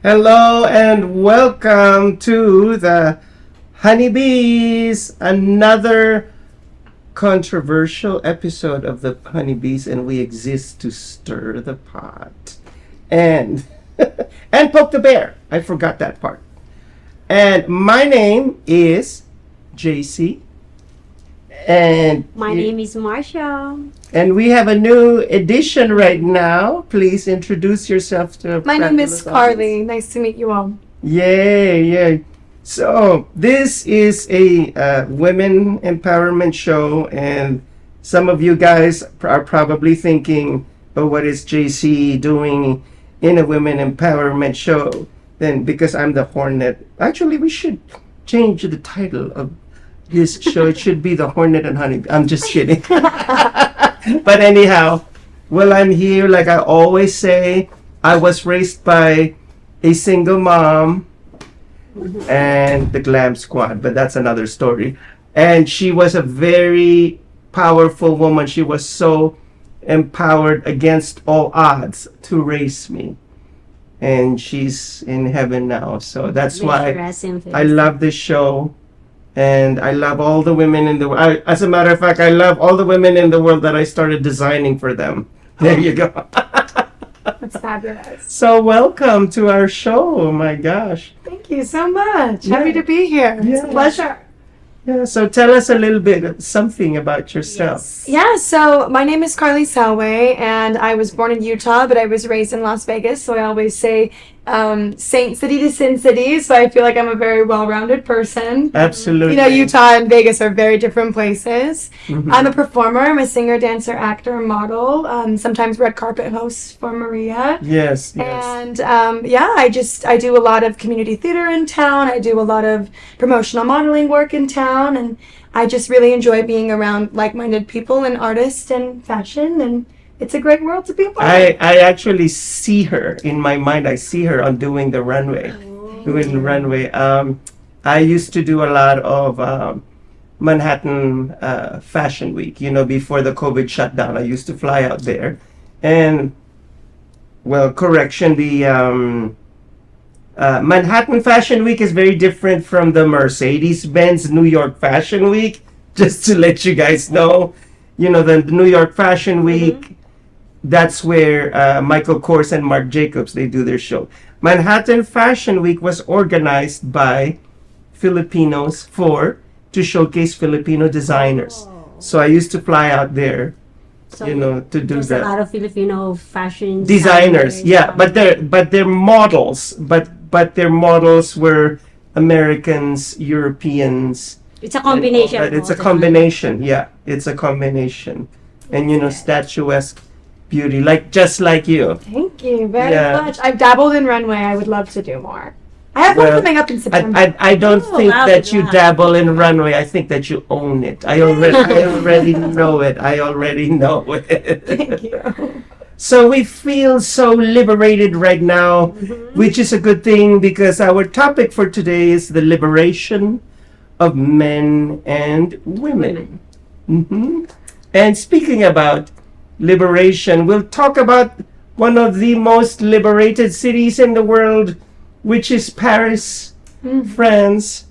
Hello and welcome to the Honeybees, another controversial episode of the Honeybees, and we exist to stir the pot and and poke the bear. I forgot that part. And my name is JC, and My name is Marsha. and we have a new edition right now. Please introduce yourself to My name is fabulous Carly. audience. Nice to meet you all. Yay. So this is a women empowerment show, and some of you guys are probably thinking, "Oh, what is JC doing in a women empowerment show?" Then because I'm the Hornet, actually we should change the title of this show. It should be the Hornet and Honey. I'm just kidding. But anyhow, well, I'm here. Like I always say, I was raised by a single mom and the Glam Squad, but that's another story. And she was a very powerful woman. She was so empowered against all odds to raise me. And she's in heaven now. So that's why I love this show. And I love all the women in the world. As a matter of fact, I love all the women in the world that I started designing for them. There you go. That's fabulous. So welcome to our show. Oh my gosh. Thank you so much. Yeah. Happy to be here. It's Yeah. a pleasure. Yeah, so tell us a little bit something about yourself. Yeah, so my name is Carly Salway, and I was born in Utah, but I was raised in Las Vegas. So I always say Saint City to Sin City. So I feel like I'm a very well-rounded person. Absolutely. You know, Utah and Vegas are very different places. Mhm. I'm a performer. I'm a singer, dancer, actor, model. Sometimes red carpet host for Maria. Yes. And I do a lot of community theater in town. I do a lot of promotional modeling work in town, and I just really enjoy being around like-minded people and artists and fashion, and it's a great world to be a part of. I actually see her in my mind. I see her on doing the runway. Doing the runway. I used to do a lot of Manhattan Fashion Week, before the COVID shutdown. I used to fly out there. And, well, correction, the Manhattan Fashion Week is very different from the Mercedes-Benz New York Fashion Week. Just to let you guys know, the New York Fashion Week, that's where Michael Kors and Marc Jacobs, they do their show. Manhattan Fashion Week was organized by Filipinos to showcase Filipino designers. So I used to fly out there, So to do there's that. a lot of Filipino fashion Designers, yeah, but they're models, but their models were Americans, Europeans. It's a combination. But it's a of all the- combination, yeah, it's a combination, and statuesque beauty, just like you. Thank you very Yeah. much. I've dabbled in runway. I would love to do more. I have one Well, coming up in September. I don't Oh, think wow, that you wow. dabble in runway. I think that you own it. I already know it. I already know it. Thank you. So we feel so liberated right now, which is a good thing because our topic for today is the liberation of men and women. And speaking about liberation, we'll talk about one of the most liberated cities in the world, which is Paris, France.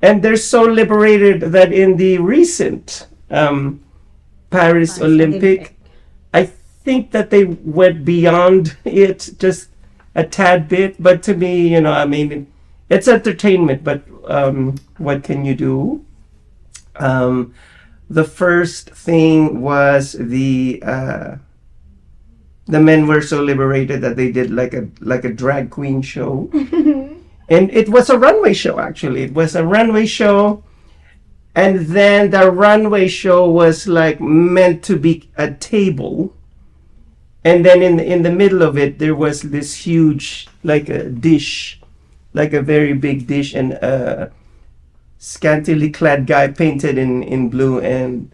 And they're so liberated that in the recent Paris Olympic, I think that they went beyond it just a tad bit. But to me, it's entertainment, but what can you do? The first thing was the men were so liberated that they did like a drag queen show. And it was a runway show, actually. It was a runway show. And then the runway show was like meant to be a table. And then in the middle of it, there was this huge, like a dish, like a very big dish, and a scantily clad guy painted in blue, and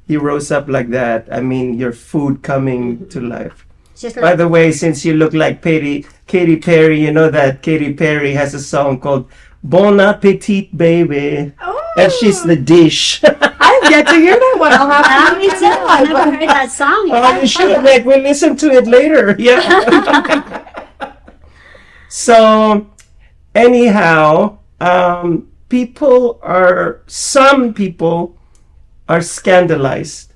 he rose up like that. I mean, your food coming to life. Just By like, the way, since you look like Katy Perry, you know that Katy Perry has a song called Bon Appetit, Baby. Oh. And she's the dish. I've yet to hear that one. I'll have to me too. I never heard that song. Oh, you should, Nick. We'll listen to it later. Yeah. So, anyhow, some people are scandalized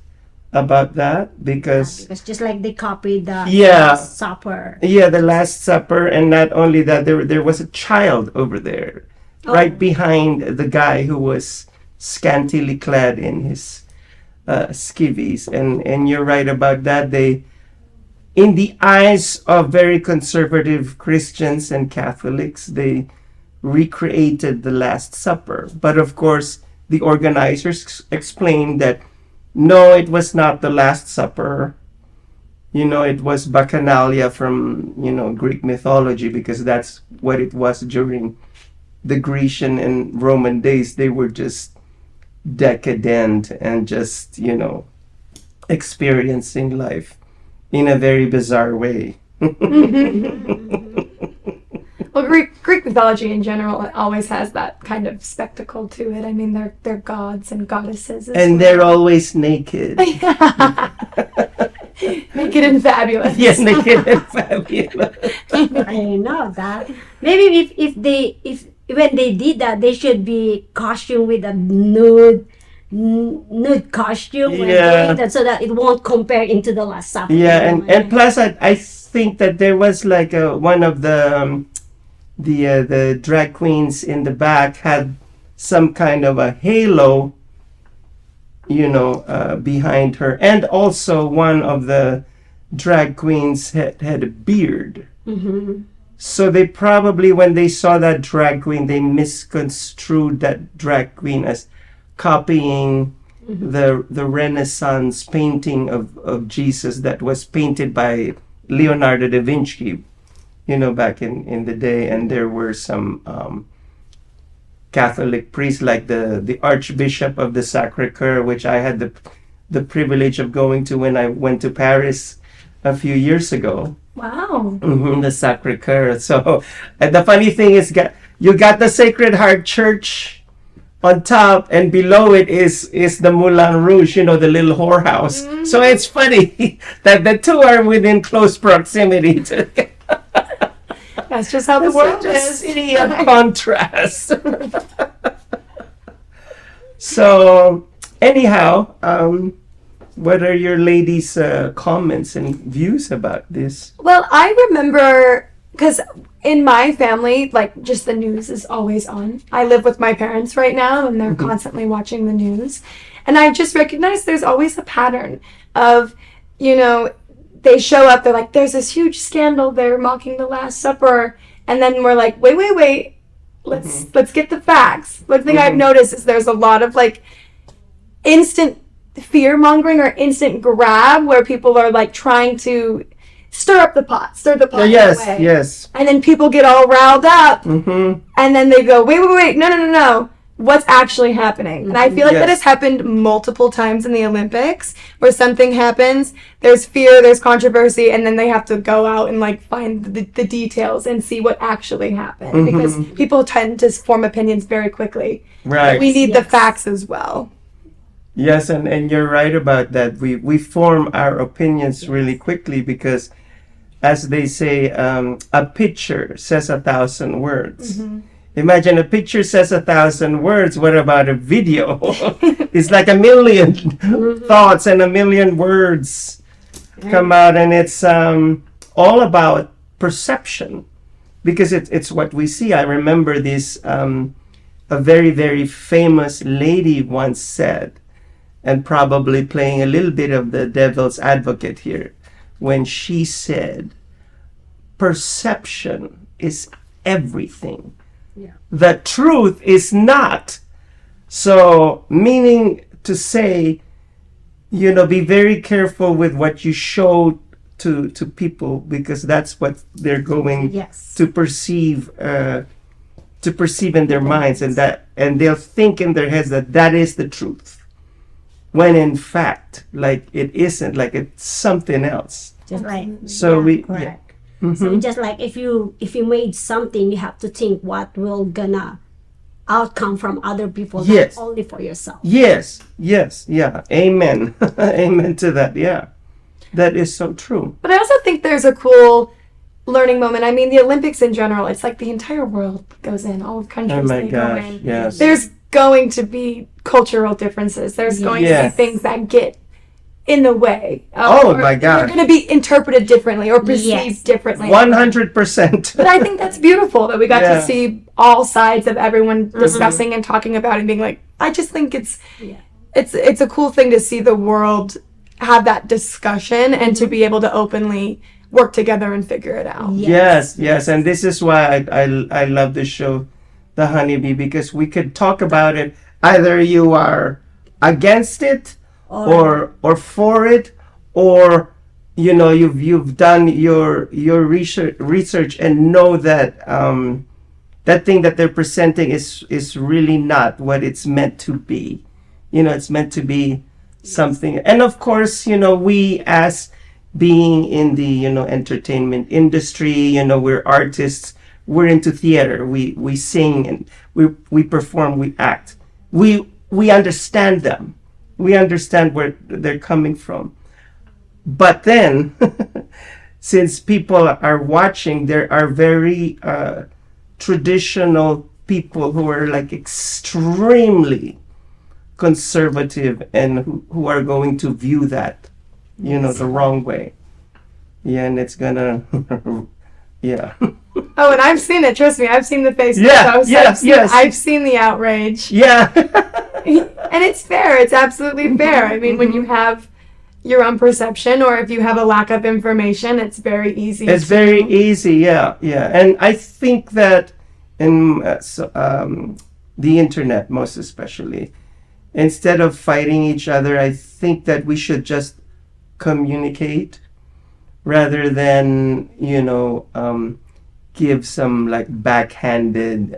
about that because Because just like they copied the Yeah. supper. yeah, the Last Supper, and not only that, there was a child over there, right behind the guy who was scantily clad in his skivvies, and you're right about that. They, in the eyes of very conservative Christians and Catholics, they recreated the Last Supper, but of course, the organizers explained that no, it was not the Last Supper. It was bacchanalia from, Greek mythology, because that's what it was during the Grecian and Roman days. They were just decadent and just, experiencing life in a very bizarre way. Well, Greek mythology in general always has that kind of spectacle to it. I mean, they're gods and goddesses, And they're always naked. naked and fabulous. Yes, naked and fabulous. I know that. Maybe if when they did that, they should be costumed with a nude costume when Yeah. they eat that, so that it won't compare into the Last Supper. Yeah, and plus, I think that there was like one of the drag queens in the back had some kind of a halo, behind her, and also one of the drag queens had a beard. Mm-hmm. So they probably, when they saw that drag queen, they misconstrued that drag queen as copying the Renaissance painting of Jesus that was painted by Leonardo da Vinci, back in the day. And there were some Catholic priests, like the Archbishop of the Sacré-Cœur, which I had the privilege of going to when I went to Paris a few years ago. Wow. The Sacré-Cœur. So the funny thing is, you got the Sacred Heart Church on top, and below it is the Moulin Rouge, the little whorehouse. So it's funny that the two are within close proximity to. That's just how the world Such a is. city of contrast. So anyhow, what are your ladies' comments and views about this? Well, I remember, because in my family, like, just the news is always on. I live with my parents right now, and they're constantly watching the news. And I just recognize there's always a pattern of, they show up, they're like, there's this huge scandal, they're mocking the Last Supper. And then we're like, wait, let's get the facts. One thing I've noticed is there's a lot of, like, instant fear mongering or instant grab, where people are, like, trying to stir the pot Yes, away. yes. And then people get all riled up, Mm-hmm. and then they go, wait, no. What's actually happening? And I feel like that Yes. has happened multiple times in the Olympics, where something happens, there's fear, there's controversy, and then they have to go out and, like, find the details and see what actually happened. Because people tend to form opinions very quickly. Right. We need the Yes. facts as well. Yes, and you're right about that. We form our opinions really quickly because, as they say, a picture says 1,000 words. Imagine a picture says 1,000 words. What about a video? It's like a million thoughts and a million words come out, and it's all about perception, because it's what we see. I remember this a very, very famous lady once said, and probably playing a little bit of the devil's advocate here, when she said, perception is everything. Yeah. The truth is not. So, meaning to say, be very careful with what you show to people, because that's what they're going Yes. to perceive in their minds, and they'll think in their heads that is the truth, when in fact, like, it isn't, like, it's something else. Just like So correct. So just like if you made something, you have to think what will gonna outcome from other people, Yes. not only for yourself. Yes, yeah, amen. Amen to that. Yeah, that is so true. But I also think there's a cool learning moment. I mean, the Olympics in general, it's like the entire world goes in. All of countries, Oh my they go gosh, in. yes. There's going to be cultural differences. There's going to Yes. be things that get in the way. Oh or my gosh. They're going to be interpreted differently or perceived Yes. differently. 100%. But I think that's beautiful that we got Yeah. to see all sides of everyone discussing and talking about it and being like, I just think it's a cool thing to see the world have that discussion and to be able to openly work together and figure it out. Yes, yes, and this is why I love this show, The Honeybee, because we could talk about it. Either you are against it, or for it, or you've done your research and know that that thing that they're presenting is really not what it's meant to be. It's meant to be something. And of course, we as being in the entertainment industry, we're artists, we're into theater, we sing and we perform, we act, we understand them, we understand where they're coming from. But then since people are watching, there are very traditional people who are like extremely conservative and who are going to view that the wrong way. Yeah, and it's gonna yeah. Oh, and I've seen it. Trust me, I've seen the Facebook Yeah, posts. yes, yes. I've seen the outrage. Yeah. And it's fair. It's absolutely fair. I mean, when you have your own perception or if you have a lack of information, it's very easy. It's very easy, yeah. And I think that in the internet, most especially, instead of fighting each other, I think that we should just communicate rather than, give some like backhanded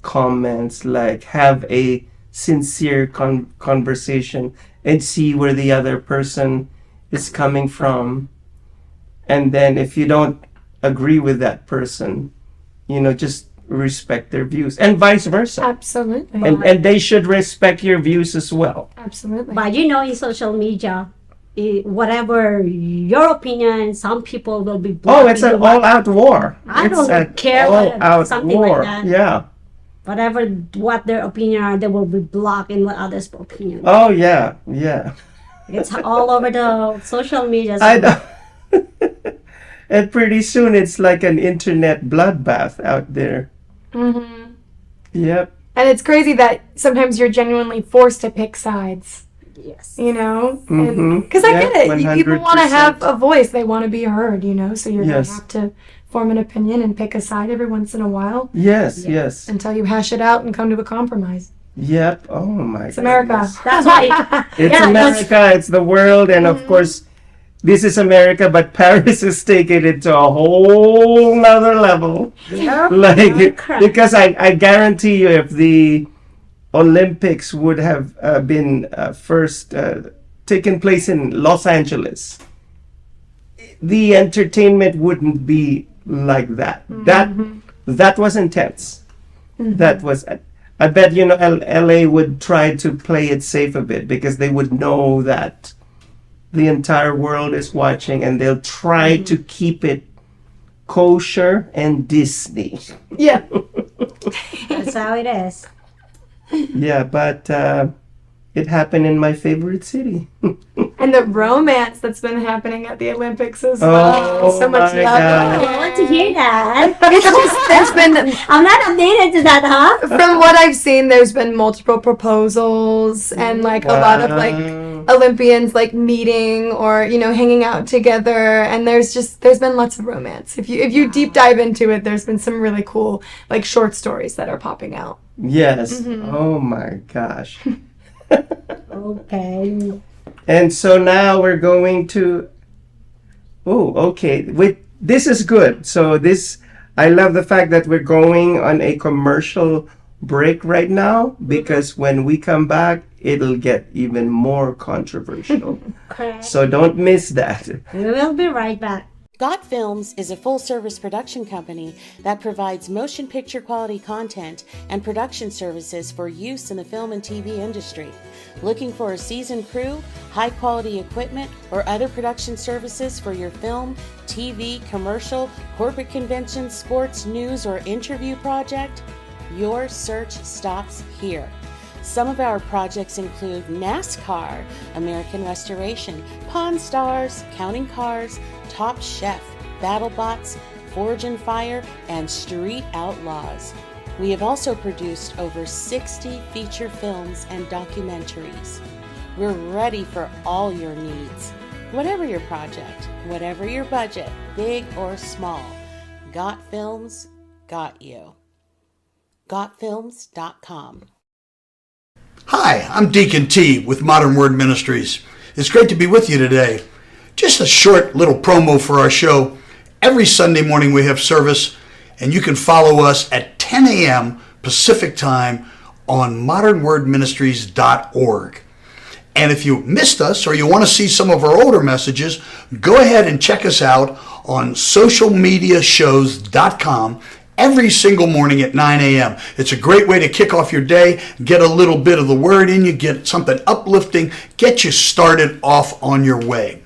comments, like have a sincere conversation and see where the other person is coming from. And then if you don't agree with that person, just respect their views and vice versa. Absolutely. And they should respect your views as well. Absolutely. But in social media, whatever your opinion, some people will be Oh, it's an blocking you. all-out war. I It's don't an care all-out something war. like that. Yeah. Whatever what their opinion are, they will be blocking what others' opinion. Oh, yeah. Yeah. It's all over the social media. I know. And pretty soon it's like an internet bloodbath out there. Mm-hmm. Yep. And it's crazy that sometimes you're genuinely forced to pick sides. Yes. Mhm. Because I Yeah, get it. People want to 100%. have a voice. They want to be heard, so you're going Yes. to have to form an opinion and pick a side every once in a while Yes. until you hash it out and come to a compromise. Yep. Oh my It's America. goodness. That's why. It's Yeah, America, it's the world, and of course, this is America, but Paris is taking it to a whole nother level. Yeah. Like, correct. because I guarantee you, if the Olympics would have been first taken place in Los Angeles, the entertainment wouldn't be like that. That was intense. That was. I bet LA would try to play it safe a bit because they would know that the entire world is watching, and they'll try to keep it kosher and Disney. Yeah. That's how it is. Yeah, but it happened in my favorite city. And the romance that's been happening at the Olympics as well. Oh, So much my love. God. I want to hear that. It's just, there's been, I'm not updated to that, huh? from what I've seen, there's been multiple proposals and like a lot of like Wow. Olympians like meeting or hanging out together, and there's been lots of romance. If you deep dive into it, there's been some really cool like short stories that are popping out. Yes. Oh my gosh. Okay. And so now we're going to. Oh, okay. This is good. So I love the fact that we're going on a commercial break right now, because when we come back, it'll get even more controversial. Correct. So don't miss that. We will be right back. Got Films is a full-service production company that provides motion picture quality content and production services for use in the film and TV industry. Looking for a seasoned crew, high-quality equipment, or other production services for your film, TV, commercial, corporate convention, sports, news, or interview project? Your search stops here. Some of our projects include NASCAR, American Restoration, Pawn Stars, Counting Cars, Top Chef, BattleBots, Forge and Fire, and Street Outlaws. We have also produced over 60 feature films and documentaries. We're ready for all your needs. Whatever your project, whatever your budget, big or small, Got Films got you. GotFilms.com. Hi, I'm Deacon T with Modern Word Ministries. It's great to be with you today. Just a short little promo for our show. Every Sunday morning we have service, and you can follow us at 10 a.m. Pacific Time on modernwordministries.org. And if you missed us or you want to see some of our older messages, go ahead and check us out on socialmediashows.com every single morning at 9 a.m. It's a great way to kick off your day, get a little bit of the word in you, get something uplifting, get you started off on your way.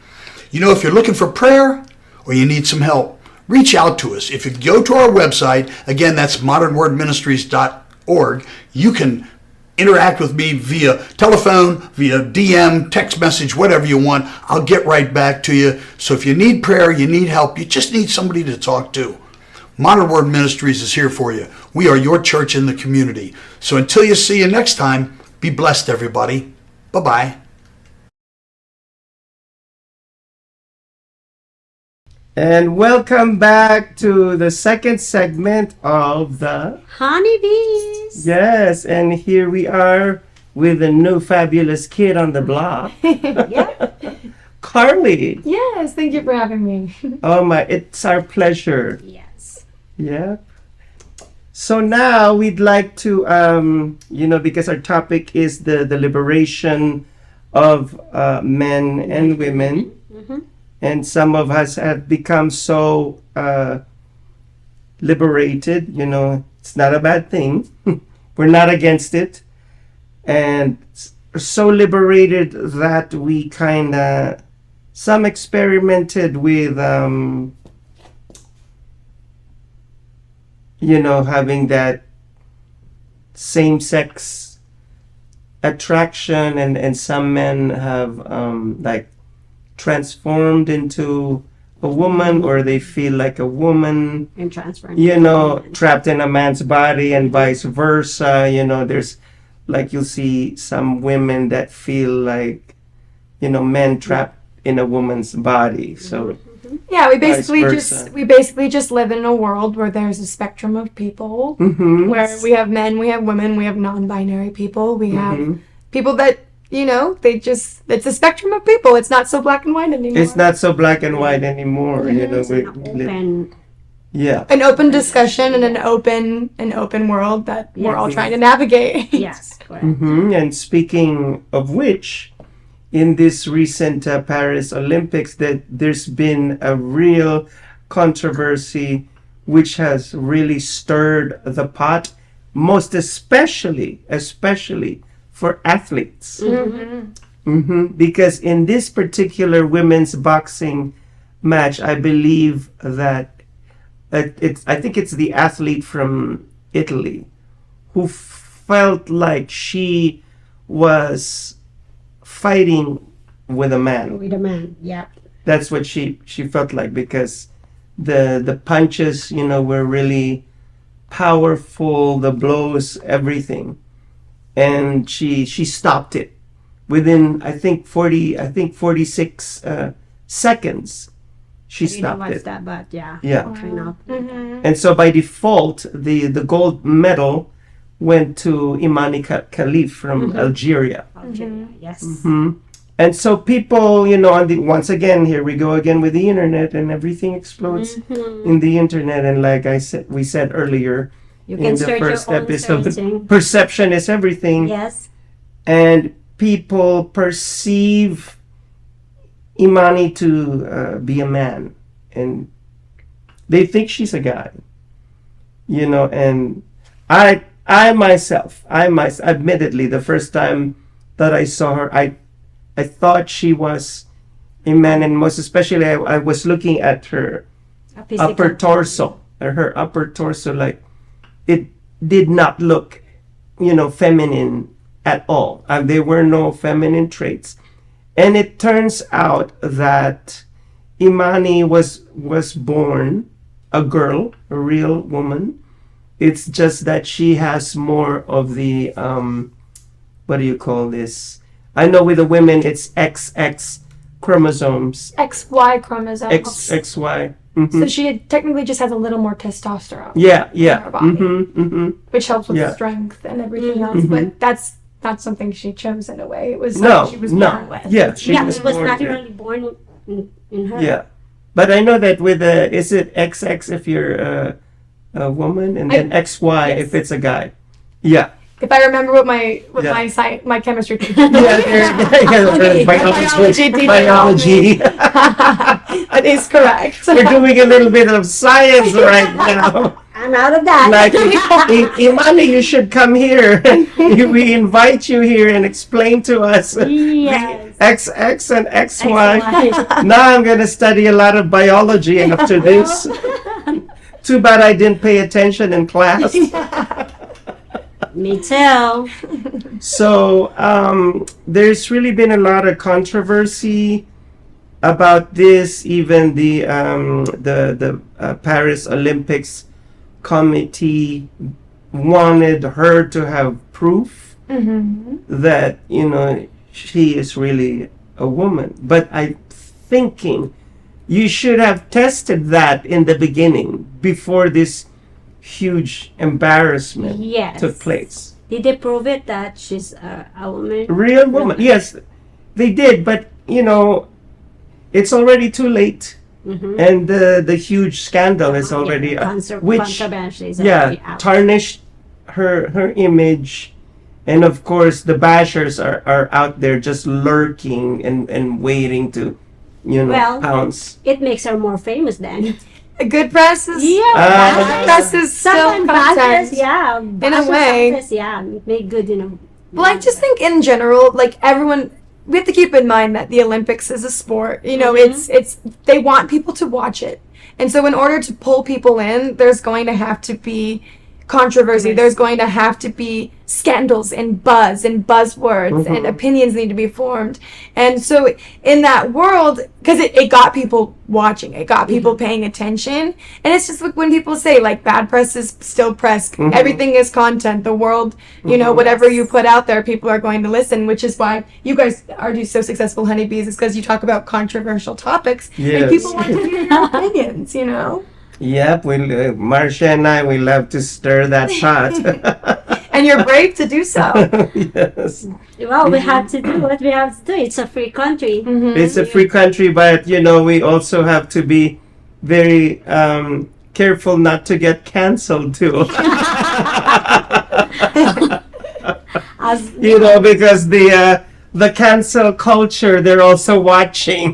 You know, if you're looking for prayer or you need some help, reach out to us. If you go to our website, again, that's modernwordministries.org, you can interact with me via telephone, via DM, text message, whatever you want. I'll get right back to you. So if you need prayer, you need help, you just need somebody to talk to, Modern Word Ministries is here for you. We are your church in the community. So until you see you next time, be blessed, everybody. Bye-bye. And welcome back to the second segment of the Honeybees. Yes, and here we are with a new fabulous kid on the block. Yep. Carly. Yes, thank you for having me. Oh my, it's our pleasure. Yes. Yeah. So now we'd like to, because our topic is the liberation of men and women. Mm-hmm. And some of us have become so liberated, it's not a bad thing. We're not against it. And so liberated that we some experimented with, having that same-sex attraction, and some men have transformed into a woman, or they feel like a woman, And transferring. trapped in a man's body, and vice versa. There's you'll see some women that feel like, men trapped in a woman's body. So Yeah, we Vice basically just live in a world where there's a spectrum of people, where we have men, we have women, we have non-binary people, we have people that it's a spectrum of people. It's not so black and white anymore. it's not so black and white anymore. It's an open. Yeah. An open discussion and an open world that we're all trying to navigate. Yes. Correct. And speaking of which, in this recent Paris Olympics, that there's been a real controversy which has really stirred the pot, most especially for athletes. Because in this particular women's boxing match, I believe that I think it's the athlete from Italy who felt like she was fighting with a man. With a man. Yep. That's what she felt like, because the punches, were really powerful, the blows, everything. And she stopped it within, I think 46 seconds. She stopped Watch it. that, but yeah. Yeah. Kind of. And so by default, the gold medal went to Imani Khalif from Algeria. Algeria. Yes. And so people, once again, here we go again with the internet, and everything explodes in the internet. And like we said earlier, You in can the search first your own episode, searching. perception is everything. Yes. And people perceive Imani to be a man, and they think she's a guy, you know. And I myself, admittedly, the first time that I saw her, I thought she was a man, and most especially I was looking at her upper torso, like it did not look, you know, feminine at all. There were no feminine traits. And it turns out that Imani was born a girl, a real woman. It's just that she has more of the what do you call this? I know with the women it's XX chromosomes. XY chromosomes. XY. Mm-hmm. So she technically just has a little more testosterone. Yeah. In her body, which helps with Yeah. strength and everything else. But that's not something she chose in a way. It was No, something she was born no. with. Yeah, she Yeah, was it was born. naturally born in her. Yeah. But I know that with is it XX if you're a woman, and then XY yes. if it's a guy. Yeah. If I remember what my Yeah. my chemistry teacher Yeah, biology. that is correct. We're doing a little bit of science right now. I'm out of that. Like, Imani, you should come here. We invite you here and explain to us Yes. XX and XY. XY. Now I'm going to study a lot of biology after this. Too bad I didn't pay attention in class. Me too. So there's really been a lot of controversy about this. Even the Paris Olympics committee wanted her to have proof that, you know, she is really a woman. But I'm thinking you should have tested that in the beginning before this huge embarrassment Yes. took place. Did they prove it that she's a woman? Real woman. Yes, they did, but you know, it's already too late, and the huge scandal is already which Controversy is already out. tarnished her image, and of course the bashers are out there just lurking and waiting to, you know, Well, pounce. It makes her more famous then. A good press is Yeah. press is still Sometimes content. bashers, yeah. In a bashers way. sometimes, yeah, make good in a. Well, I just think in general, like everyone, we have to keep in mind that the Olympics is a sport. You know, it's they want people to watch it, and so in order to pull people in, there's going to have to be controversy. Yes. There's going to have to be scandals and buzz and buzzwords and opinions need to be formed. And so in that world, because it got people watching, it got people paying attention. And it's just like when people say like bad press is still press, everything is content, the world, you know, whatever you put out there, people are going to listen, which is why you guys are so successful, Honeybees, is because you talk about controversial topics Yes. and people want to hear your opinions, you know? Yep, Marsha and I, we love to stir that pot. And you're brave to do so. Yes. Well, we have to do what we have to do. It's a free country. It's a free country, but you know, we also have to be very careful not to get canceled too. As You know, because the cancel culture, they're also watching.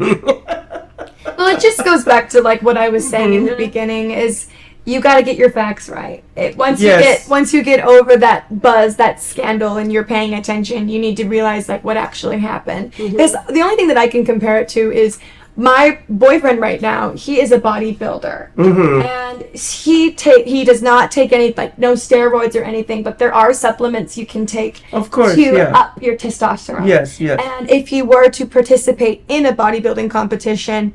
Well, it just goes back to like what I was saying in the beginning is you got to get your facts right. Yes. Once you get over that buzz, that scandal, and you're paying attention, you need to realize like what actually happened. Because the only thing that I can compare it to is my boyfriend right now. He is a bodybuilder, and he does not take any like no steroids or anything, but there are supplements you can take Of course, to yeah. up your testosterone. Yes, yes. And if he were to participate in a bodybuilding competition,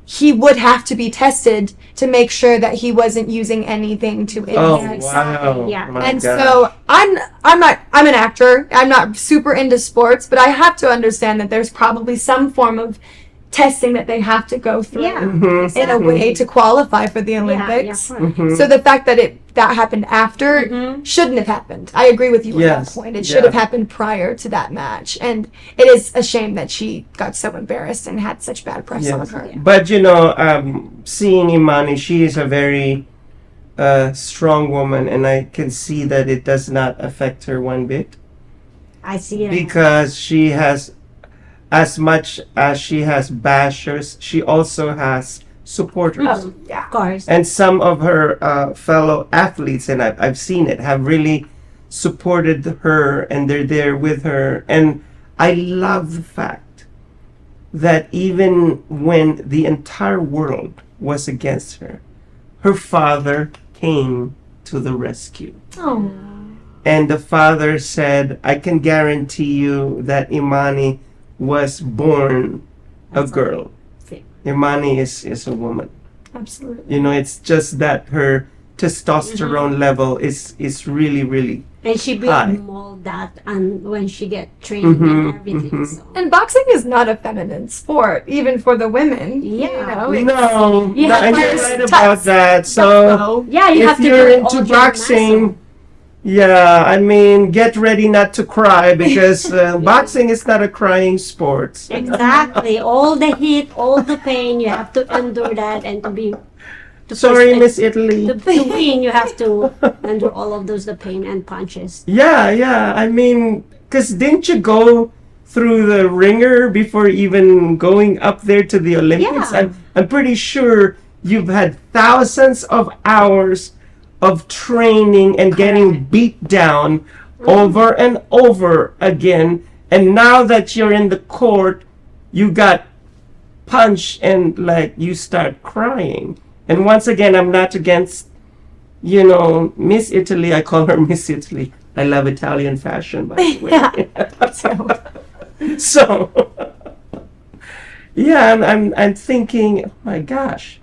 he would have to be tested to make sure that he wasn't using anything to Oh, enhance. wow. Yeah. My And gosh. so I'm an actor. I'm not super into sports, but I have to understand that there's probably some form of testing that they have to go through Yeah. in a way to qualify for the Olympics. Yeah, yeah, So the fact that that happened after shouldn't have happened. I agree with you on Yes, that point. It should have happened prior to that match. And it is a shame that she got so embarrassed and had such bad press on Yes. her. But you know, seeing Imani, she is a very strong woman, and I can see that it does not affect her one bit, I see it. because she has, as much as she has bashers, she also has supporters. Yeah. Of course. And some of her fellow athletes, and I've seen it, have really supported her, and they're there with her. And I love the fact that even when the entire world was against her, her father came to the rescue. Oh. And the father said, I can guarantee you that Imani was born a That's girl. awesome. Imani is a woman. Absolutely. You know, it's just that her testosterone level is really, really. And she Hi. will mold that and when she get trained and everything. So. And boxing is not a feminine sport, even for the women. Yeah. You know, it's- No, You no, have and to you're use right tough- about that. So Yeah, you have if to you're put all into your boxing, muscle. yeah, I mean, get ready not to cry because boxing is not a crying sport. Exactly. All the heat, all the pain, you have to endure that and to be Sorry, first- Miss Italy. to win, you have to endure all of those, the pain and punches. Yeah. I mean, because didn't you go through the ringer before even going up there to the Olympics? Yeah. I'm pretty sure you've had thousands of hours of training and getting beat down over and over again. And now that you're in the court, you got punched and like you start crying. And once again, I'm not against, Miss Italy. I call her Miss Italy. I love Italian fashion, by the way. So, yeah, I'm thinking, oh my gosh,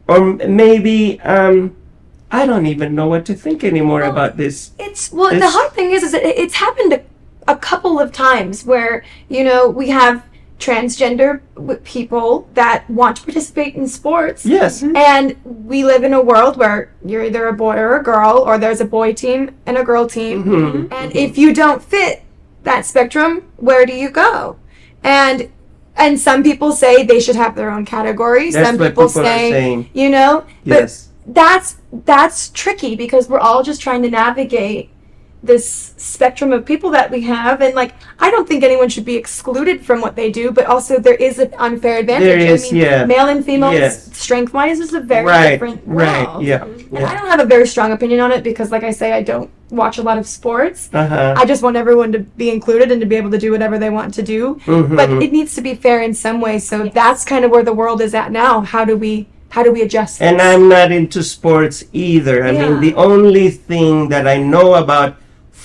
or maybe I don't even know what to think anymore about this. the It's- hard thing is that it's happened a couple of times where we have transgender people that want to participate in sports. Yes. And we live in a world where you're either a boy or a girl, or there's a boy team and a girl team. Mm-hmm. And if you don't fit that spectrum, where do you go? And some people say they should have their own category. That's Some what people people are say, saying. but Yes. that's tricky because we're all just trying to navigate this spectrum of people that we have, and I don't think anyone should be excluded from what they do, but also there is an unfair advantage. There is, yeah. Male and female Yes. strength wise is a very different world. Right. Yeah. And I don't have a very strong opinion on it because, like I say, I don't watch a lot of sports. Uh-huh. I just want everyone to be included and to be able to do whatever they want to do. Mhm. But it needs to be fair in some way. So that's kind of where the world is at now. How do we adjust this? And I'm not into sports either. I mean, Yeah. the only thing that I know about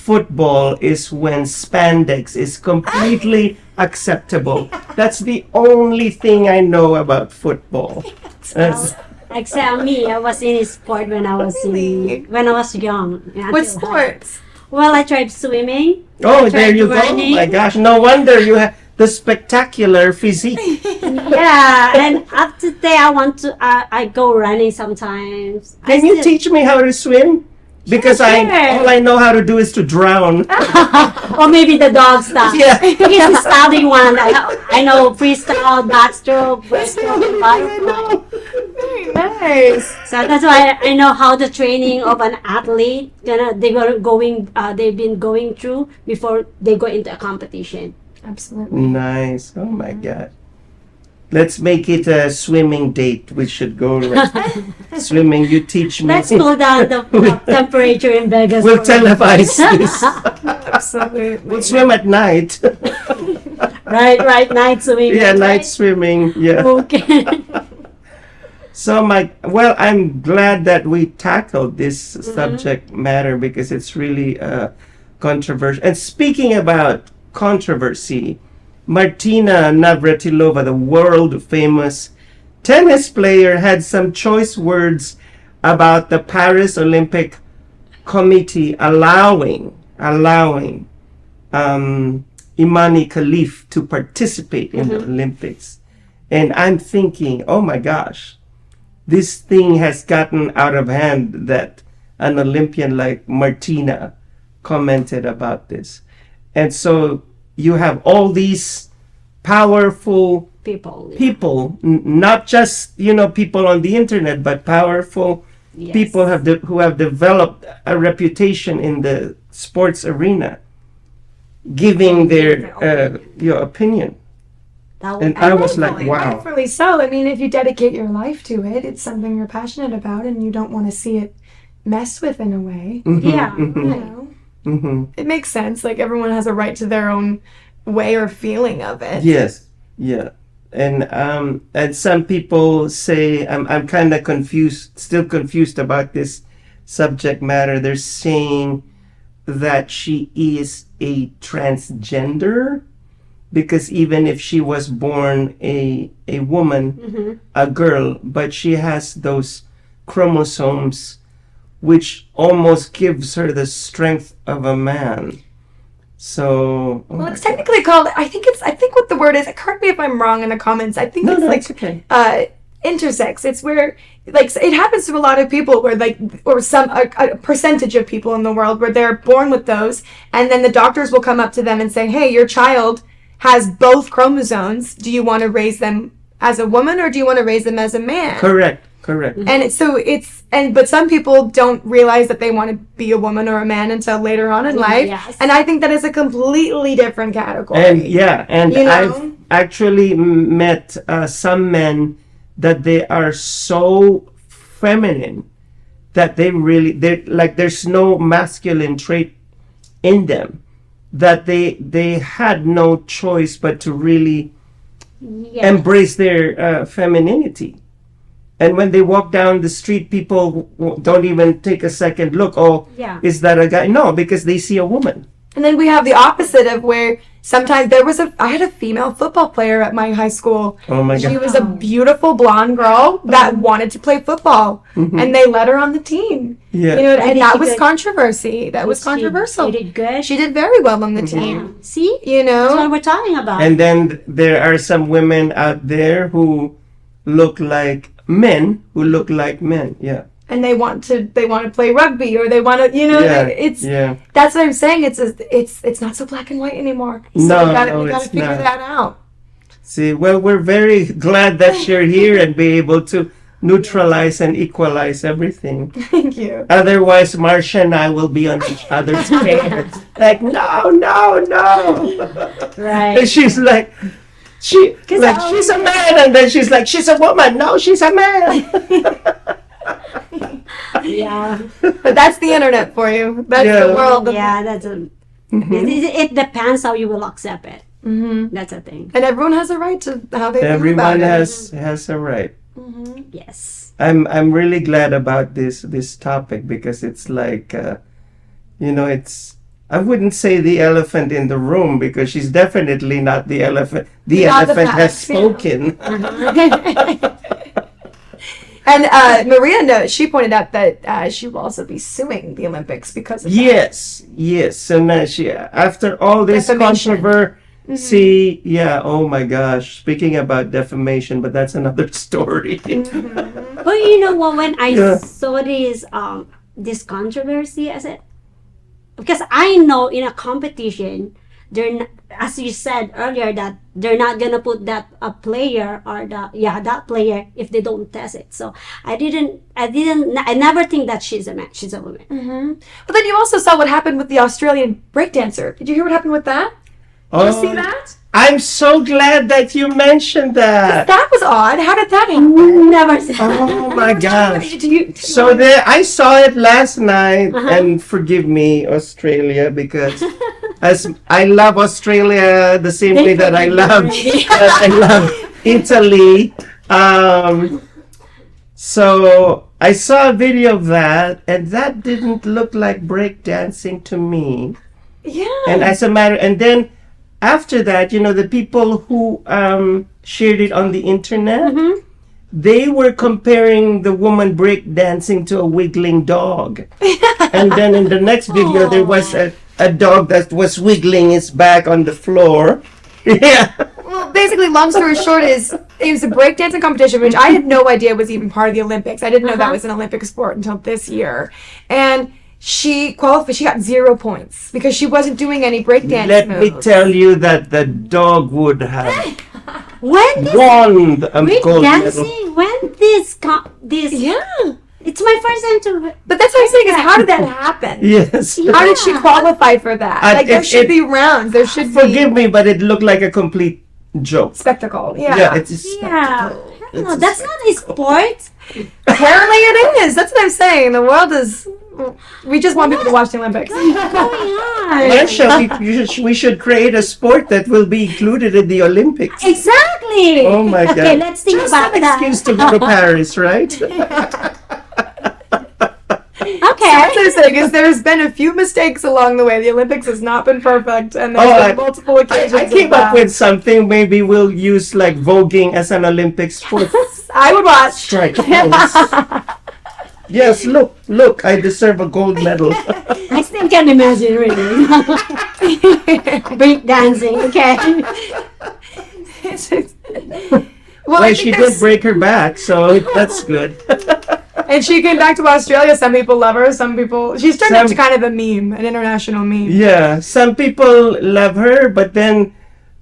football is when spandex is completely acceptable. That's the only thing I know about football. That's- Except me, I was in a sport when I was Really? when I was young. What until high. sports? Well, I tried swimming. oh, I there tried you go. running. My gosh, no wonder you have the spectacular physique. Yeah, and up to today I want to. I go running sometimes. Can you teach me how to swim? Because Sure. all I know how to do is to drown. Or maybe the dog stuff. Yeah. He's the studying one. I know freestyle, backstroke, breaststroke, and butterfly. Very nice. So that's why I know how the training of an athlete they've been going through before they go into a competition. Absolutely. Nice. Oh my God. Let's make it a swimming date. We should go swimming. You teach me. Let's cool down the temperature in Vegas. We'll for- televise this. Absolutely. We'll swim at night. Right, night swimming. Yeah, right? night swimming. Yeah. Okay. So I'm glad that we tackled this subject matter because it's really controversial. And speaking about controversy, Martina Navratilova, the world famous tennis player, had some choice words about the Paris Olympic Committee allowing Imani Khalif to participate in the Olympics. And I'm thinking, oh my gosh, this thing has gotten out of hand that an Olympian like Martina commented about this. And so you have all these powerful People. not just, people on the internet, but powerful Yes. people who have developed a reputation in the sports arena, giving their opinion. And I was like, wow. Rightfully so. I mean, if you dedicate your life to it, it's something you're passionate about, and you don't want to see it messed with in a way. Yeah. You know, it makes sense. Like everyone has a right to their own way or feeling of it. Yes, yeah. And some people say I'm kind of confused, still confused about this subject matter. They're saying that she is a transgender because even if she was born a woman, a girl, but she has those chromosomes which almost gives her the strength of a man. So Well, it's technically called. I think what the word is. Correct me if I'm wrong in the comments. I think it's like it's okay. Intersex. It's where like it happens to a lot of people where like or some a percentage of people in the world where they're born with those, and then the doctors will come up to them and say, "Hey, your child has both chromosomes. Do you want to raise them as a woman or do you want to raise them as a man?" Correct. And but some people don't realize that they want to be a woman or a man until later on in life. Yes. And I think that is a completely different category. And You know? I've actually met some men that they are so feminine that they're like there's no masculine trait in them, that they had no choice but to really embrace their femininity. And when they walk down the street, people don't even take a second look. Oh, Yeah. is that a guy? No, because they see a woman. And then we have the opposite of where sometimes I had a female football player at my high school. Oh my She God. was a beautiful blonde girl that wanted to play football, and they let her on the team. Yeah. You know, and did that she was get- controversy. That was controversial. She did good. She did very well on the team. See? You That's what know, we're talking about. And then there are some women out there who look like men who look like men. Yeah. and they want to play rugby or they want to, you know, Yeah. it's Yeah. that's what I'm saying. It's not so black and white anymore. So No, we gotta it's figure not. that out. See, well, we're very glad that you're here and be able to neutralize and equalize everything. Thank you. Otherwise, Marsha and I will be on each other's page. Like, no. Right. And she's like, she's a man, and then she's like, she's a woman. No, she's a man. Yeah. But that's the internet for you. That's Yeah. the world. Yeah, that's a. It depends how you will accept it. That's a thing. And everyone has a right to how they feel Everyone about it. has a right. Yes. I'm really glad about this topic because it's like, it's. I wouldn't say the elephant in the room because she's definitely not the elephant. The Not the elephant has facts, yeah. spoken. And Maria, she pointed out that she will also be suing the Olympics because of that. Yes. So now after all this Defamation. controversy, oh my gosh. Speaking about defamation, but that's another story. But you know what? When I Yeah. saw this controversy, I said, because I know in a competition, as you said earlier, that they're not gonna put that a player or that player if they don't test it. So I never think that she's a man. She's a woman. But then you also saw what happened with the Australian breakdancer. Did you hear what happened with that? Did you see that? I'm so glad that you mentioned that. That was odd. How did that happen? Never said. Oh my gosh. Do you, So I saw it last night, and forgive me, Australia, because as I love Australia the same way that I love Italy. So I saw a video of that, and that didn't look like breakdancing to me. yeah. And then after that, the people who shared it on the internet, they were comparing the woman breakdancing to a wiggling dog. And then in the next video, there was a dog that was wiggling its back on the floor. Yeah. Well, basically, long story short is it was a breakdancing competition, which I had no idea was even part of the Olympics. I didn't know that was an Olympic sport until this year. And she qualified. She got 0 points because she wasn't doing any breakdance Let moves. me tell you that the dog would have When this won the gold medal. breakdancing, when this Yeah. it's my first time to. But that's what I'm saying is how did that happen? Yes. How did she qualify for that? And Like there it- should be rounds. There should Forgive me, but it looked like a complete joke. spectacle. Yeah, it's a Yeah. spectacle. No, It's a that's not a sport. Apparently it is. That's what I'm saying. The world is. We just want people to watch the Olympics. What's going on? Marsha, we should create a sport that will be included in the Olympics. Exactly. Oh my God. Okay, let's think Just about an that. excuse to go to Paris, right? Okay. What I'm saying is there's been a few mistakes along the way. The Olympics has not been perfect, and there's Oh, been multiple occasions. I came of up with something. Maybe we'll use like voguing as an Olympic sport. I would watch. Strike pose. Yes, look, I deserve a gold medal. I still can imagine really. Break dancing, okay. Well, I Well, think she there's- did break her back, so that's good. And she came back to Australia. Some people love her. Some people. She's turned Some- into kind of a meme, an international meme. Yeah, some people love her, but then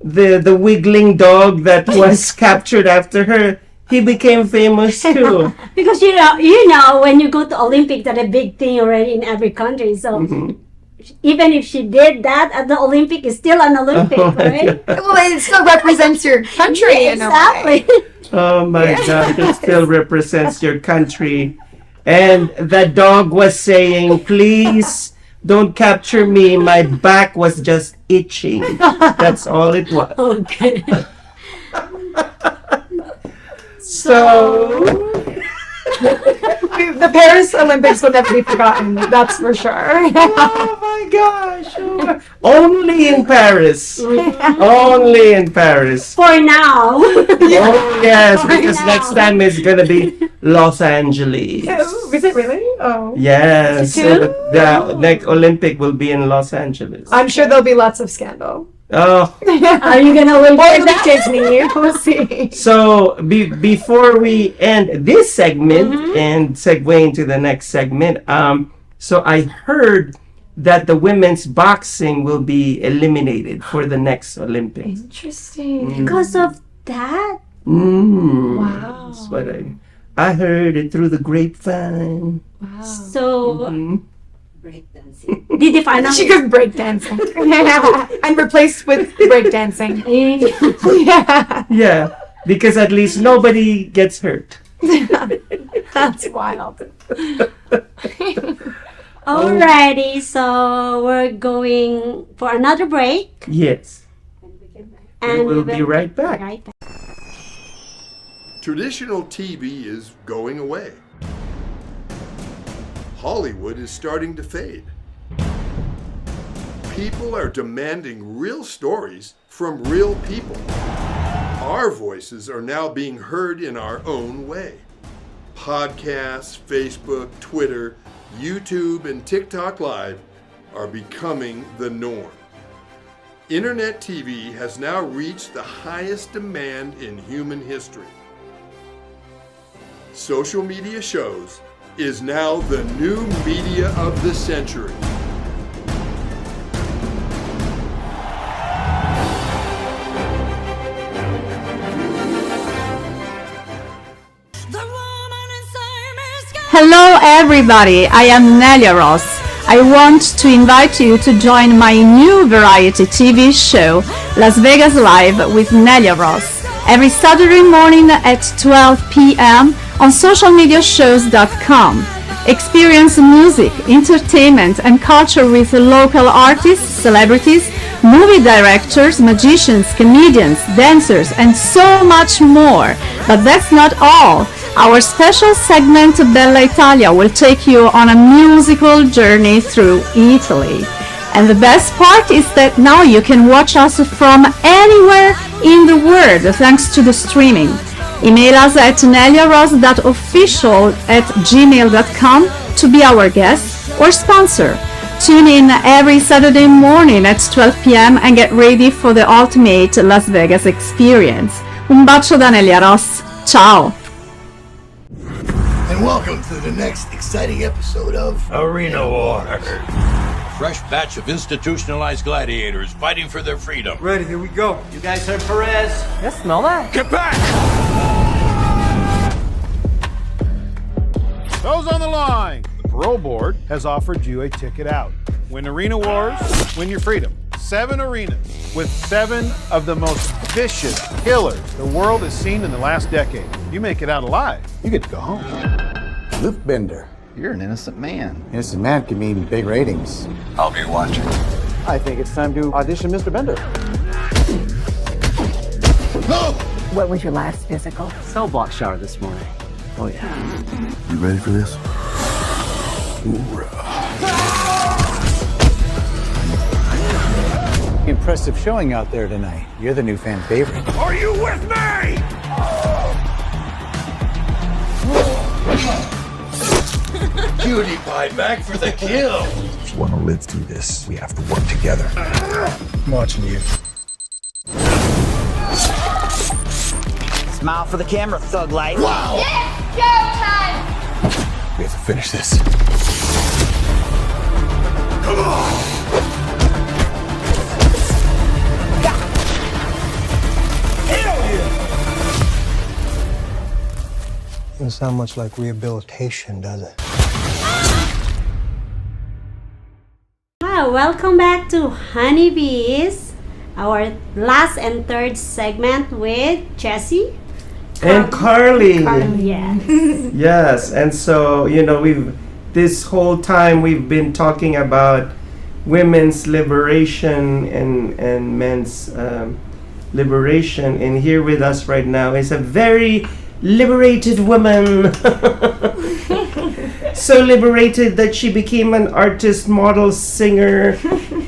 the wiggling dog that was captured after her, he became famous too. Because you know when you go to Olympics, that's a big thing already in every country. So even if she did that at the Olympic, it's still an Olympic, Oh my right? God. Well, it still represents your country in a way. Exactly. Oh my God, it still represents your country. And the dog was saying, please don't capture me. My back was just itching. That's all it was. Okay. So, The Paris Olympics will never be forgotten. That's for sure. oh my gosh. Oh, only in Paris. Only in Paris. For now. Oh yes, because now. next time it's gonna be Los Angeles. Is it really? Oh. Yes, Too? so the next Olympic will be in Los Angeles. I'm sure there'll be lots of scandal. Oh, Are you gonna win Or for it'll be that? Disney. We'll see. so before we end this segment and segue into the next segment, so I heard that the women's boxing will be eliminated for the next Olympics. Interesting. Because of that? Wow. That's what I heard it through the grapevine. So Mm. did you find out? She goes breakdancing. And replaced with breakdancing. Yeah. Yeah, because at least nobody gets hurt. That's wild. Alrighty, so we're going for another break. Yes, And we'll be right back. Right back. Traditional TV is going away. Hollywood is starting to fade. People are demanding real stories from real people. Our voices are now being heard in our own way. Podcasts, Facebook, Twitter, YouTube, and TikTok Live are becoming the norm. Internet TV has now reached the highest demand in human history. Social media shows is now the new media of the century. Hello everybody, I am Nelia Ross. I want to invite you to join my new variety TV show, Las Vegas Live with Nelia Ross, every Saturday morning at 12 p.m. on socialmediashows.com. Experience music, entertainment, and culture with local artists, celebrities, movie directors, magicians, comedians, dancers, and so much more. But that's not all. Our special segment Bella Italia will take you on a musical journey through Italy. And the best part is that now you can watch us from anywhere in the world thanks to the streaming. Email us at neliaros.official@gmail.com to be our guest or sponsor. Tune in every Saturday morning at 12 p.m. and get ready for the ultimate Las Vegas experience. Un bacio da Nelia Ross. Ciao! And welcome to the next exciting episode of Arena War. Fresh batch of institutionalized gladiators fighting for their freedom. Ready, here we go. You guys heard Perez? Yes, smell that. Get back! Those on the line, the parole board has offered you a ticket out. Win Arena Wars, win your freedom. 7 arenas with 7 of the most vicious killers the world has seen in the last decade. You make it out alive, you get to go home. Luke Bender. You're an innocent man. Innocent man can mean big ratings. I'll be watching. I think it's time to audition Mr. Bender. No! What was your last physical? Cell block shower this morning. Oh yeah. You ready for this? Impressive showing out there tonight. You're the new fan favorite. Are you with me? Cutie pie back for the kill. If you want to live through this, we have to work together. I'm watching you. Smile for the camera, thug life. Wow! It's showtime! We have to finish this. Come on! Hell yeah! Doesn't sound much like rehabilitation, does it? Hi, welcome back to Honeybees, our last and third segment with Jessie And Carly. Yes. Yes, and so this whole time we've been talking about women's liberation and men's liberation, and here with us right now is a very liberated woman. So liberated that she became an artist, model, singer,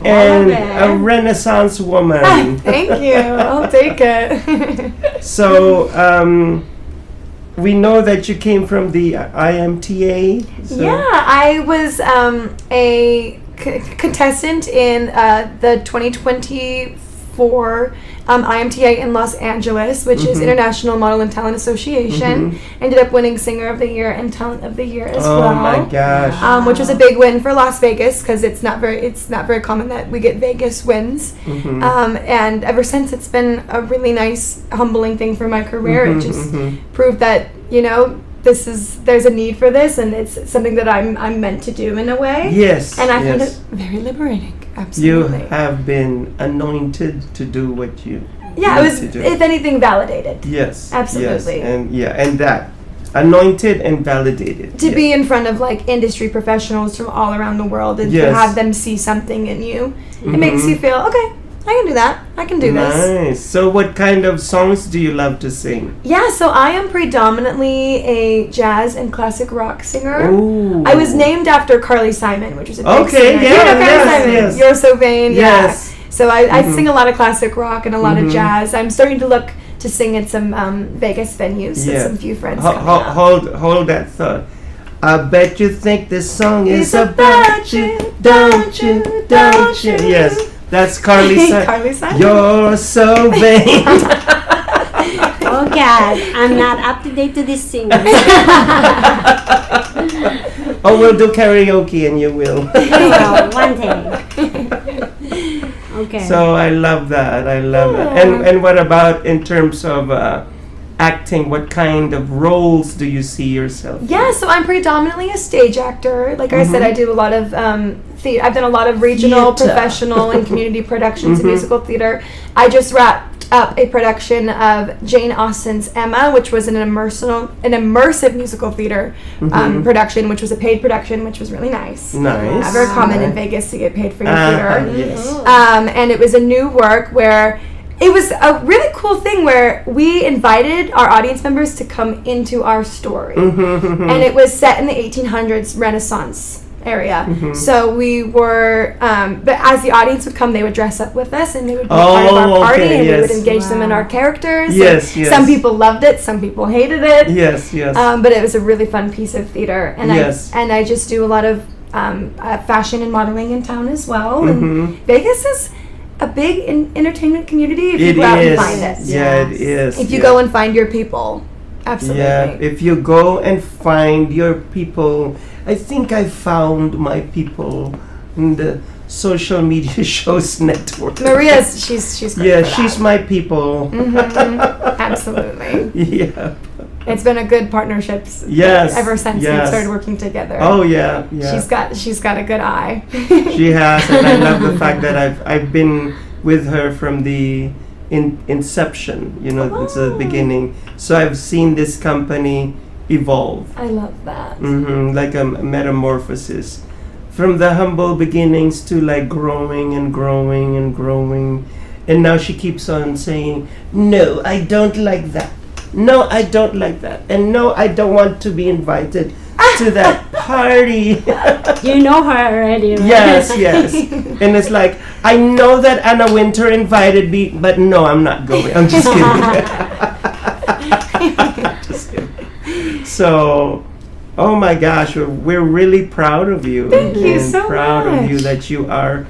and a Renaissance woman. Thank you. I'll take it. So we know that you came from the IMTA. So. Yeah, I was a contestant in the 2024 IMTA in Los Angeles, which is International Model and Talent Association. Ended up winning Singer of the Year and Talent of the Year as well. Oh my gosh! Which was a big win for Las Vegas because it's not very common that we get Vegas wins. And ever since, it's been a really nice, humbling thing for my career. It just proved that there's a need for this, and it's something that I'm meant to do in a way. Yes. And I find it very liberating. Absolutely. You have been anointed to do what you it was, to do. if anything, validated. Yes. Absolutely. Yes. And that anointed and validated. To be in front of industry professionals from all around the world and to have them see something in you, it makes you feel, okay, I can do that. I can do this. Nice. So what kind of songs do you love to sing? Yeah, so I am predominantly a jazz and classic rock singer. Ooh. I was named after Carly Simon, which is a big Okay, singer. yeah, You know Carly Simon. yes. You're So Vain. Yes. Yeah. So I sing a lot of classic rock and a lot of jazz. I'm starting to look to sing at some Vegas venues with some few friends coming up. Hold that thought. I bet you think this song is about you, don't you? Yes. That's Carly Simon. Carly Simon. You're so vain. Oh God, I'm not up to date to this singing. Oh, we'll do karaoke and you will. One day. Okay. So I love that. And what about in terms of acting? What kind of roles do you see yourself? Yeah, so I'm predominantly a stage actor. Like I said, I do a lot of theater. I've done a lot of regional, professional, and community productions in musical theater. I just wrapped up a production of Jane Austen's Emma, which was an immersive musical theater production, which was a paid production, which was really nice. Nice. Not very common in Vegas to get paid for your theater. Yes. And it was a new work where it was a really cool thing where we invited our audience members to come into our story. And it was set in the 1800s Renaissance area. So we were, but as the audience would come, they would dress up with us and they would be part of our party and we would engage them in our characters. Yes. Some people loved it, some people hated it. Yes. But it was a really fun piece of theater. And I just do a lot of fashion and modeling in town as well. And Vegas is a big entertainment community if you go out and find it. Yeah, it is. If you go and find your people. Absolutely. Yeah, if you go and find your people, I think I found my people in the social media shows network. Maria's, she's great. Yeah, she's my people. Absolutely. Yeah. It's been a good partnership. Yes, ever since we yes. started working together. Oh yeah, yeah. She's got a good eye. She has, and I love the fact that I've been with her from the inception. You know, it's the beginning. So I've seen this company evolve. I love that. Like a metamorphosis, from the humble beginnings to like growing and growing and growing. And now she keeps on saying, no, I don't like that. No, I don't like that. And no, I don't want to be invited to that party. You know her already, right? Yes, yes. And it's like, I know that Anna Winter invited me, but no, I'm not going. I'm just kidding. Just kidding. So, oh my gosh, we're really proud of you. Thank you so proud much. of you that you are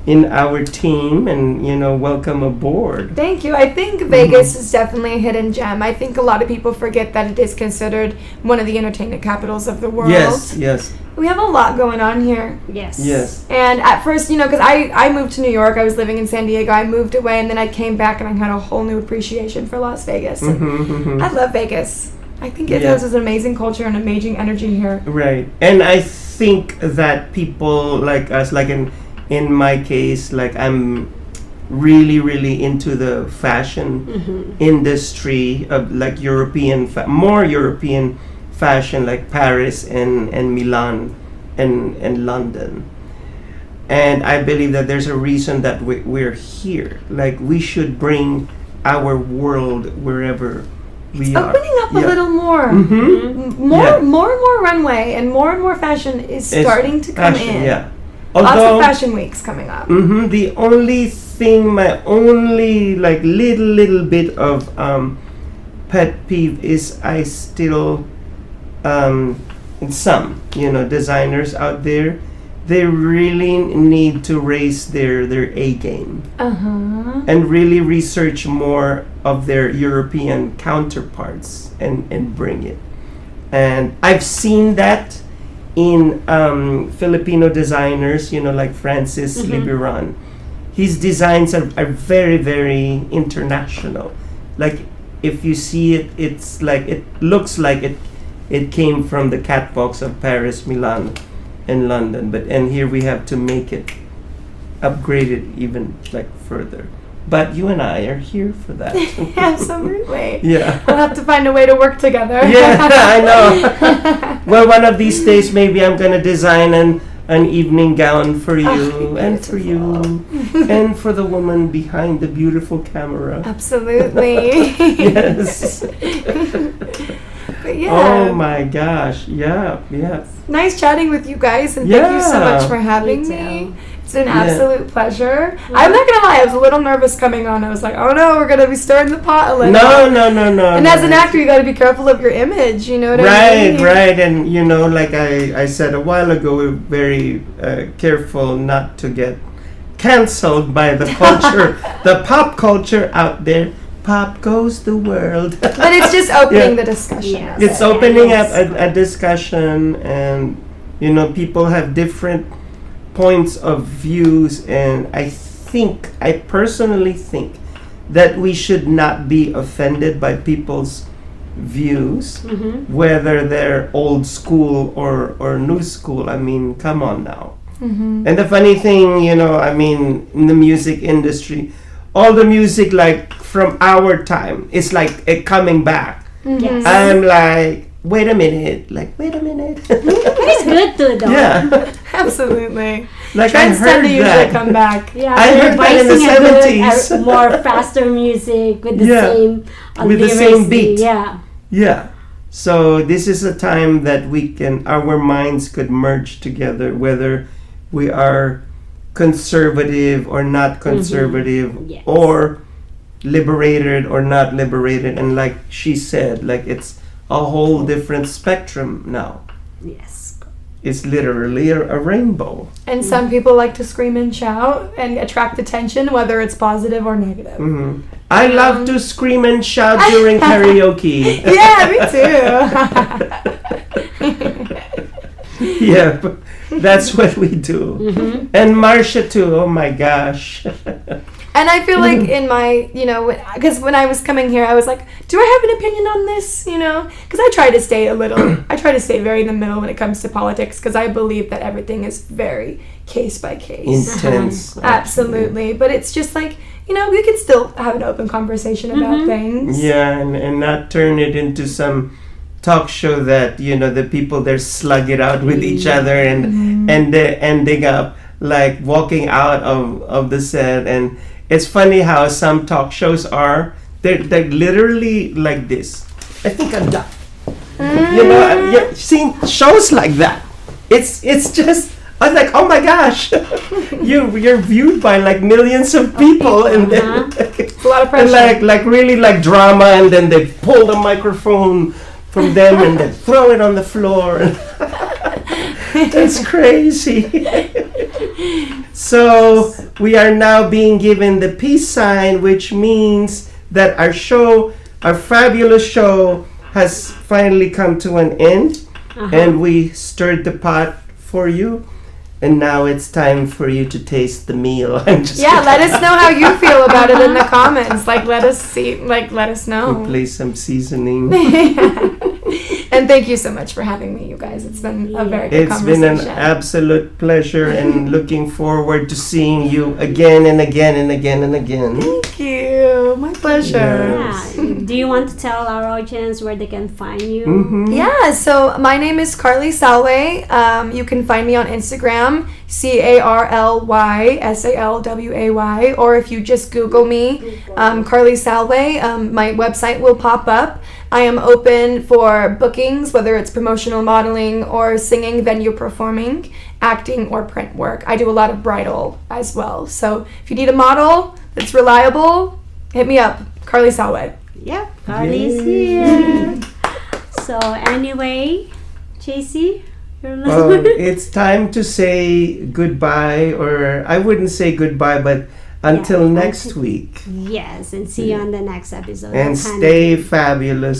in our team, and welcome aboard. Thank you. I think Vegas is definitely a hidden gem. I think a lot of people forget that it is considered one of the entertainment capitals of the world. Yes, yes. We have a lot going on here. Yes. Yes. And at first, because I moved to New York, I was living in San Diego, I moved away, and then I came back and I had a whole new appreciation for Las Vegas. And I love Vegas. I think it has an amazing culture and amazing energy here. Right. And I think that people like us, like in my case, like I'm really, really into the fashion industry of like more European fashion, like Paris and Milan and London. And I believe that there's a reason that we're here. Like we should bring our world wherever we are. Opening up a little more. More and more runway and more fashion is starting to come in. Yeah. Lots of fashion weeks coming up. The only thing, my only like little bit of pet peeve is I still some designers out there, they really need to raise their A game and really research more of their European counterparts and bring it. And I've seen that in Filipino designers, like Francis Liberon. His designs are very, very international. Like if you see it, it's like it looks like it came from the catwalks of Paris, Milan, and London. And here we have to make it upgraded even like further. But you and I are here for that. Absolutely. Yeah. We'll have to find a way to work together. Yeah, I know. Well, one of these days, maybe I'm gonna design an evening gown for you and for you and for the woman behind the beautiful camera. Absolutely. Yes. But yeah. Oh my gosh. Yeah. Yeah. Nice chatting with you guys, and thank you so much for having me. It's an absolute pleasure. I'm not gonna lie, I was a little nervous coming on. I was like, oh no, we're gonna be stirring the pot a little. No. And as an actor, you gotta be careful of your image, you know what I mean? Right. And like I said a while ago, we're very careful not to get canceled by the culture, the pop culture out there. Pop goes the world. But it's just opening the discussion. Yeah. It's opening up a discussion, and people have different points of views, and I personally think that we should not be offended by people's views, whether they're old school or new school. I mean, come on now. And the funny thing, in the music industry, all the music like from our time is like coming back. Yes. I'm like, wait a minute. It's good too, though. Yeah. Absolutely. Like Trends I heard tend to that. usually come back. Yeah, I heard that in the revising 70s. more faster music with the same with the lyrics. same beat. Yeah. So this is a time that our minds could merge together, whether we are conservative or not conservative, Yes. or liberated or not liberated. And like she said, like it's a whole different spectrum now. Yes. It's literally a rainbow. And some people like to scream and shout and attract attention, whether it's positive or negative. I love to scream and shout during karaoke. Yeah, me too. Yeah, but that's what we do. And Marsha too. Oh my gosh. And I feel like in my, because when I was coming here, I was like, do I have an opinion on this? Because I try to stay very in the middle when it comes to politics, because I believe that everything is very case by case. Intense. Absolutely. But it's just like, we can still have an open conversation about things. Yeah, and not turn it into some talk show that, the people there slug it out with each other and they're ending up like walking out of the set. And it's funny how some talk shows are, they're literally like this. I think I'm done. You've seen shows like that. It's just, I was like, oh my gosh, you're viewed by like millions of people, and then it's a lot of pressure. like really like drama, and then they pull the microphone from them and then throw it on the floor. That's crazy. So we are now being given the peace sign, which means that our fabulous show has finally come to an end, and we stirred the pot for you. And now it's time for you to taste the meal. Let us know how you feel about it in the comments. Let us know. We'll play some seasoning. And thank you so much for having me, you guys. It's been a very good conversation. It's been an absolute pleasure, and looking forward to seeing you again and again and again and again. Thank you. My pleasure. Yeah. Do you want to tell our audience where they can find you? Yeah, so my name is Carly Salway. You can find me on Instagram, CarlySalway, or if you just Google me, Carly Salway, my website will pop up. I am open for bookings, whether it's promotional modeling or singing, venue performing, acting, or print work. I do a lot of bridal as well. So if you need a model that's reliable, hit me up, Carly Salway. Yep, Carly's here. So anyway, JC, your last word? It's time to say goodbye, or I wouldn't say goodbye, but until next week. Yes, and see you on the next episode. And stay fabulous